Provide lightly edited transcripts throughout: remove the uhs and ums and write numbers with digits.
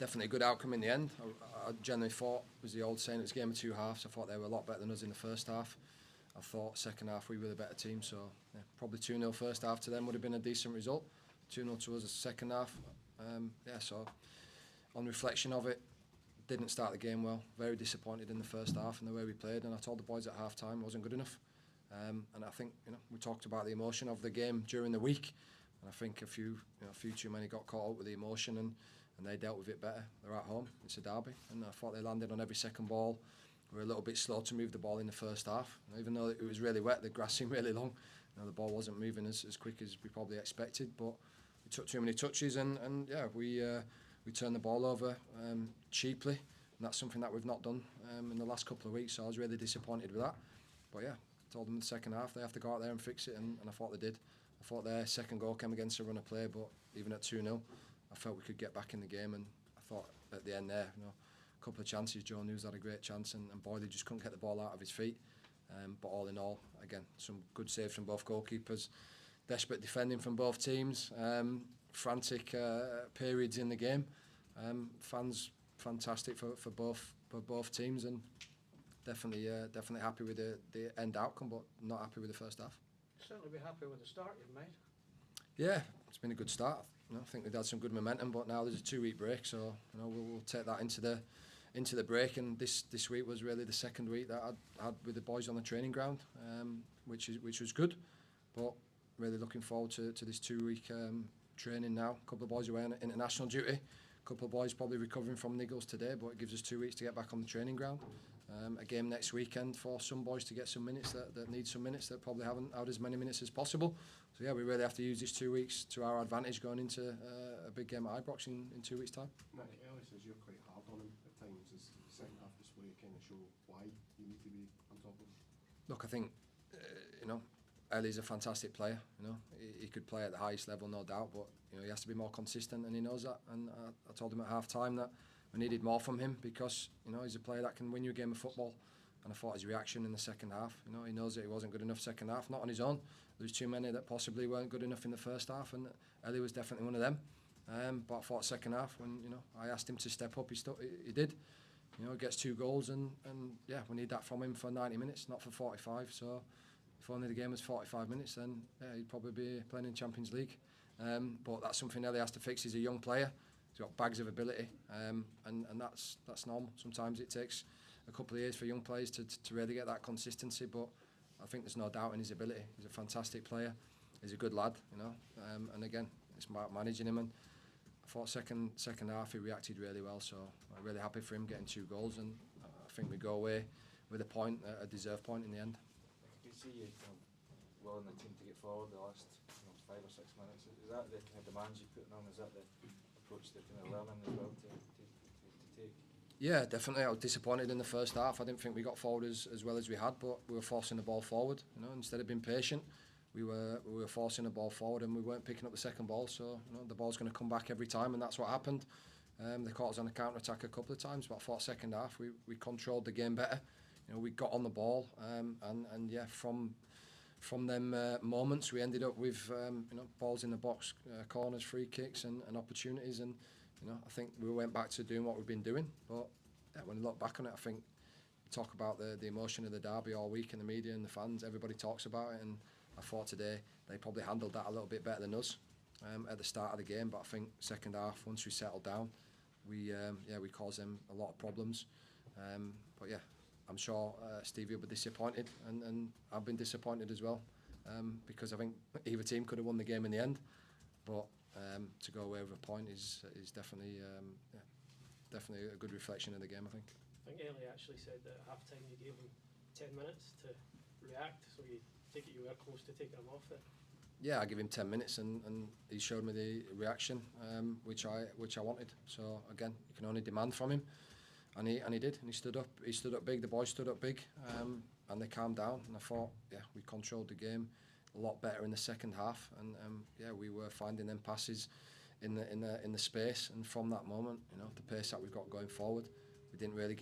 definitely a good outcome in the end. I generally thought, was the old saying, it was a game of two halves. I thought they were a lot better than us in the first half. I thought second half we were the better team, so yeah, probably 2-0 first half to them would have been a decent result. 2-0 to us the second half. So on reflection of it, didn't start the game well. Very disappointed in the first half and the way we played, and I told the boys at half time it wasn't good enough. And I think we talked about the emotion of the game during the week, and I think a few too many got caught up with the emotion and they dealt with it better. They're at home, it's a derby, and I thought they landed on every second ball. We were a little bit slow to move the ball in the first half, even though it was really wet. The grass seemed really long. The ball wasn't moving as quick as we probably expected, but we took too many touches and we turned the ball over cheaply, and that's something that we've not done in the last couple of weeks, so I was really disappointed with that. But yeah, I told them in the second half they have to go out there and fix it, and I thought they did. I thought their second goal came against a run of play, but even at 2-0, I felt we could get back in the game, and I thought at the end there, a couple of chances. Joe News had a great chance, and Boydie just couldn't get the ball out of his feet. But all in all, again, some good saves from both goalkeepers, desperate defending from both teams, frantic periods in the game. Fans fantastic for both teams, and definitely happy with the end outcome, but not happy with the first half. Certainly be happy with the start you've made. Yeah, it's been a good start. I think we've had some good momentum, but now there's a 2-week break, so we'll take that into the break. And this week was really the second week that I had with the boys on the training ground, which was good. But really looking forward to this 2-week training now. A couple of boys away on international duty. A couple of boys probably recovering from niggles today, but it gives us 2 weeks to get back on the training ground. A game next weekend for some boys to get some minutes that need some minutes that probably haven't had as many minutes as possible. So yeah, we really have to use these 2 weeks to our advantage going into a big game at Ibrox in 2 weeks' time. Nick, Ellie says you're quite hard on him at times. Is the second half this way kind of show why you need to be on top of him? Look, I think Ellie's a fantastic player. He could play at the highest level, no doubt, but he has to be more consistent, and he knows that. And I told him at half time that we needed more from him because he's a player that can win you a game of football. And I thought his reaction in the second half, he knows that he wasn't good enough second half, not on his own. There was too many that possibly weren't good enough in the first half, and Ellie was definitely one of them. But I thought second half, when I asked him to step up, he did. He gets 2 goals, and yeah, we need that from him for 90 minutes, not for 45. So if only the game was 45 minutes, then yeah, he'd probably be playing in Champions League. But that's something Ellie has to fix. He's a young player. He's got bags of ability, and that's normal. Sometimes it takes a couple of years for young players to really get that consistency, but I think there's no doubt in his ability. He's a fantastic player. He's a good lad, and again, it's about managing him. And I thought second half he reacted really well, so I'm really happy for him getting 2 goals, and I think we go away with a deserved point in the end. I can see you willing the team to get forward the last 5 or 6 minutes. Is that the kind of demands you put on? Is that the approach they're kind of learning as well to take? Yeah, definitely. I was disappointed in the first half. I didn't think we got forward as well as we had, but we were forcing the ball forward. Instead of being patient, we were forcing the ball forward, and we weren't picking up the second ball. So the ball's going to come back every time, and that's what happened. They caught us on a counter attack a couple of times, but I thought second half we controlled the game better. We got on the ball, and yeah, from them moments we ended up with balls in the box, corners, free kicks, and opportunities. And I think we went back to doing what we've been doing. But yeah, when you look back on it, I think we talk about the emotion of the derby all week in the media and the fans. Everybody talks about it, and I thought today they probably handled that a little bit better than us at the start of the game. But I think second half, once we settled down, we caused them a lot of problems. But yeah, I'm sure Stevie will be disappointed, and I've been disappointed as well, because I think either team could have won the game in the end. But to go away with a point is definitely a good reflection of the game, I think. I think Ellie actually said that at half time you gave him 10 minutes to react, so you take it you were close to taking him off there. Yeah, I give him 10 minutes and he showed me the reaction which I wanted. So again, you can only demand from him, and he did, and he stood up big. The boys stood up big, and they calmed down. And I thought, yeah, we controlled the game a lot better in the second half, and yeah, we were finding them passes in the space. And from that moment, the pace that we've got going forward, we didn't really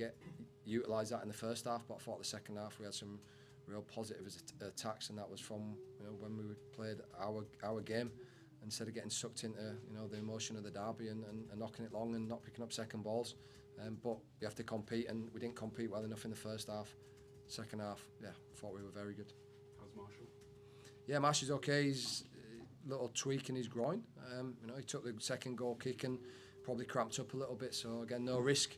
utilise that in the first half. But I thought the second half we had some real positive attacks, and that was from when we played our game. instead of getting sucked into the emotion of the derby and knocking it long and not picking up second balls. But you have to compete, and we didn't compete well enough in the first half. Second half, I thought we were very good. How's Marshall? Yeah, Marshall's okay. He's a little tweak in his groin. He took the second goal kick and probably cramped up a little bit. So again, no risk.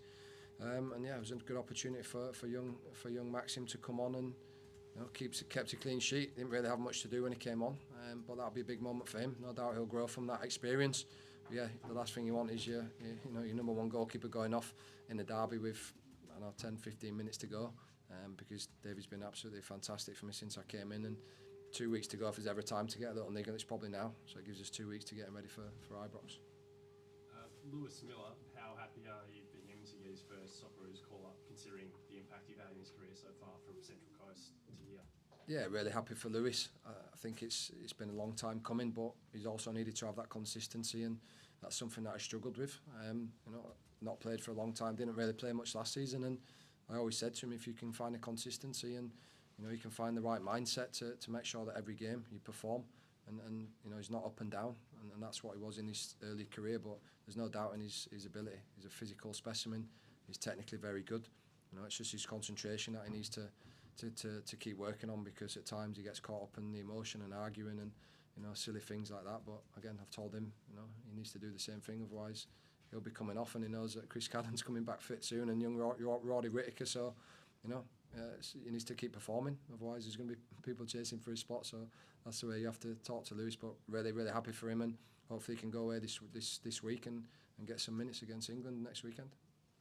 And it was a good opportunity for young Maxim to come on and kept a clean sheet. Didn't really have much to do when he came on, but that'll be a big moment for him. No doubt he'll grow from that experience. But the last thing you want is your number one goalkeeper going off in the derby with 10-15 minutes to go, because David's been absolutely fantastic for me since I came in, and 2 weeks to go. If there's ever time to get a little niggle, it's probably now. So it gives us 2 weeks to get him ready for Ibrox. Lewis Miller, how happy are you for him to get his first Socceroos call-up, considering the impact you've had in his career so far from Central Coast to here? Yeah, really happy for Lewis. I think it's been a long time coming, but he's also needed to have that consistency, and that's something that I struggled with. Not played for a long time, didn't really play much last season, and I always said to him, if you can find a consistency and you can find the right mindset to make sure that every game you perform, and he's not up and down, and that's what he was in his early career, but there's no doubt in his ability. He's a physical specimen. He's technically very good. It's just his concentration that he needs to keep working on, because at times he gets caught up in the emotion and arguing and silly things like that. But again, I've told him he needs to do the same thing, otherwise he'll be coming off, and he knows that Chris Cadden's coming back fit soon, and young Roddy Whittaker, so he needs to keep performing, otherwise there's going to be people chasing for his spot. So that's the way you have to talk to Lewis. But really happy for him, and hopefully he can go away this week and get some minutes against England next weekend.